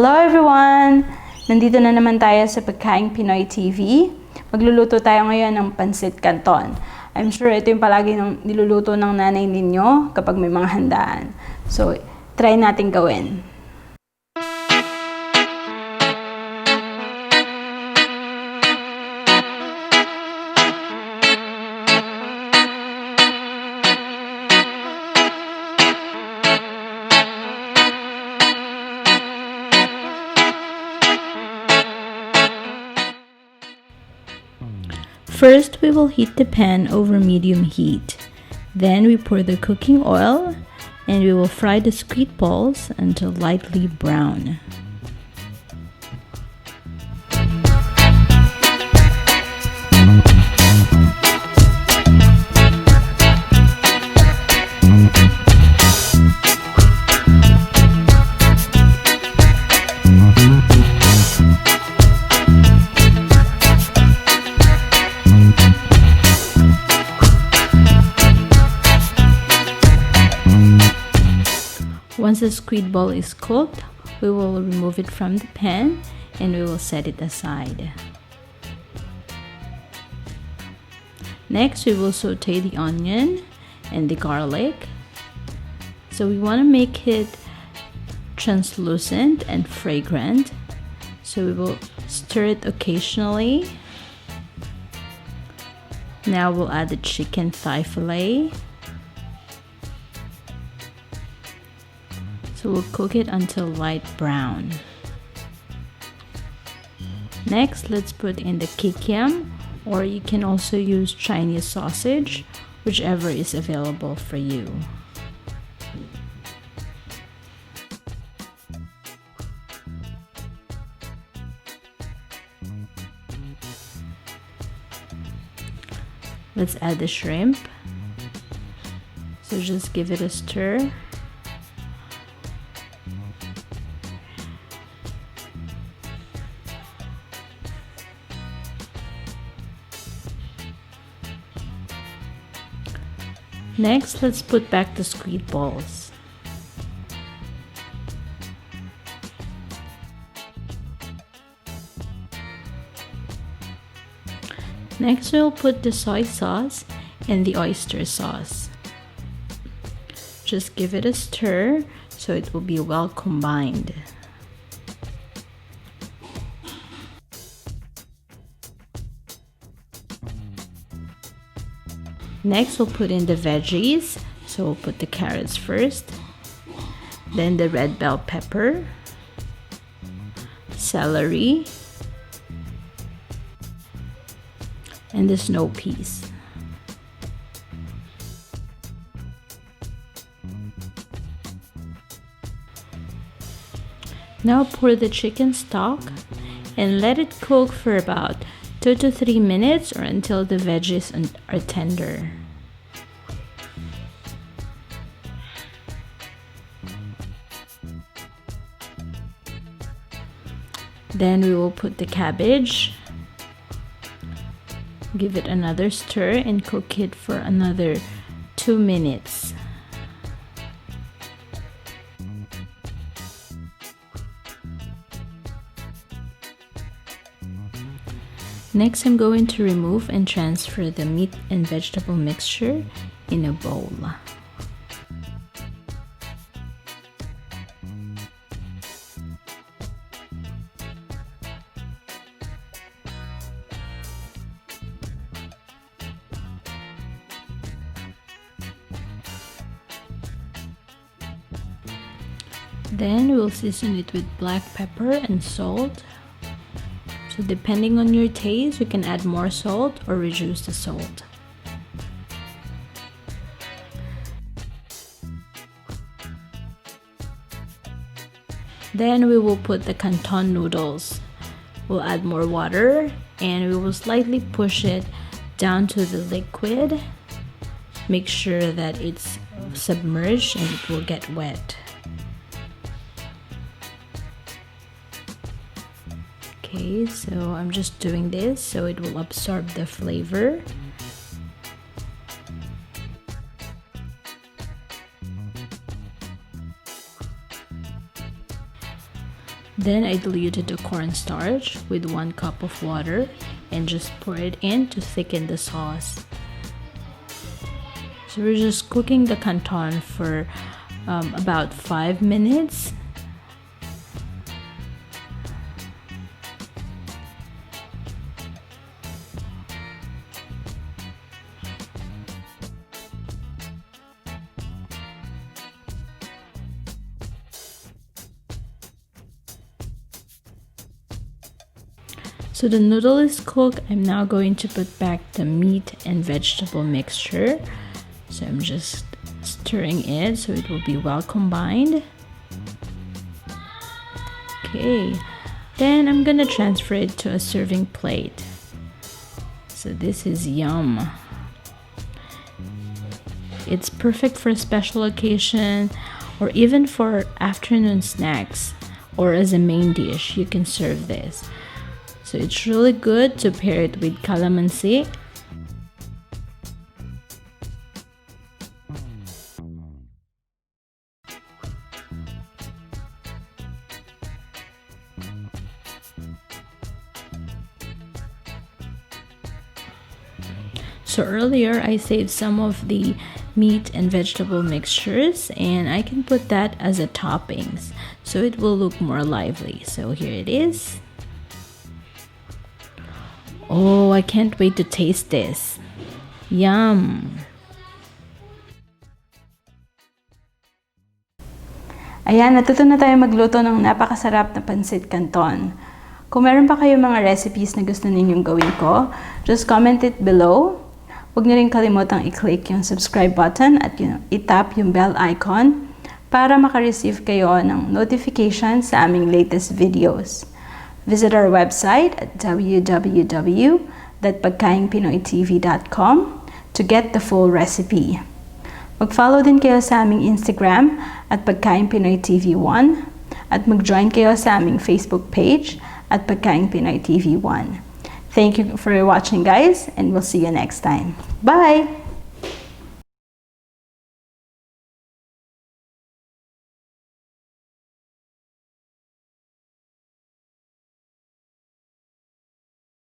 Hello everyone! Nandito na naman tayo sa Pagkaing Pinoy TV. Magluluto tayo ngayon ng Pancit Canton. I'm sure ito yung palagi niluluto ng nanay ninyo kapag may mga handaan. So, try natin gawin. First, we will heat the pan over medium heat. Then we pour the cooking oil and we will fry the squid balls until lightly brown. Once the squid ball is cooked, we will remove it from the pan and we will set it aside. Next, we will saute the onion and the garlic. So we want to make it translucent and fragrant. So we will stir it occasionally. Now we'll add the chicken thigh fillet. So we'll cook it until light brown. Next, let's put in the kikiam, or you can also use Chinese sausage, whichever is available for you. Let's add the shrimp. So just give it a stir. Next, let's put back the squid balls. Next, we'll put the soy sauce and the oyster sauce. Just give it a stir so it will be well combined. Next, we'll put in the veggies. So we'll put the carrots first, then the red bell pepper, celery, and the snow peas. Now pour the chicken stock and let it cook for about 2 to 3 minutes or until the veggies are tender. Then we will put the cabbage, give it another stir and cook it for another 2 minutes. Next, I'm going to remove and transfer the meat and vegetable mixture in a bowl. Then we'll season it with black pepper and salt. So depending on your taste, you can add more salt or reduce the salt. Then we will put the canton noodles. We'll add more water and we will slightly push it down to the liquid. Make sure that it's submerged and it will get wet. Okay, so I'm just doing this so it will absorb the flavor. Then I diluted the cornstarch with 1 cup of water and just pour it in to thicken the sauce. So we're just cooking the canton for about 5 minutes. So the noodle is cooked. I'm now going to put back the meat and vegetable mixture. So I'm just stirring it so it will be well combined. Okay, then I'm gonna transfer it to a serving plate. So this is yum. It's perfect for a special occasion or even for afternoon snacks, or as a main dish you can serve this. So it's really good to pair it with calamansi. So earlier I saved some of the meat and vegetable mixtures, and I can put that as a toppings so it will look more lively. So here it is. Oh, I can't wait to taste this. Yum! Ayan, natuto na tayo magluto ng napakasarap na Pancit Canton. Kung meron pa kayong mga recipes na gusto ninyong gawin ko, just comment it below. Huwag niyo rin kalimutang i-click yung subscribe button at i-tap yung bell icon para makareceive kayo ng notification sa aming latest videos. Visit our website at www.pagkaingpinoytv.com to get the full recipe. Mag-follow din kayo sa aming Instagram at pagkaingpinoytv1 at mag-join kayo sa aming Facebook page at pagkaingpinoytv1. Thank you for watching, guys, and we'll see you next time. Bye!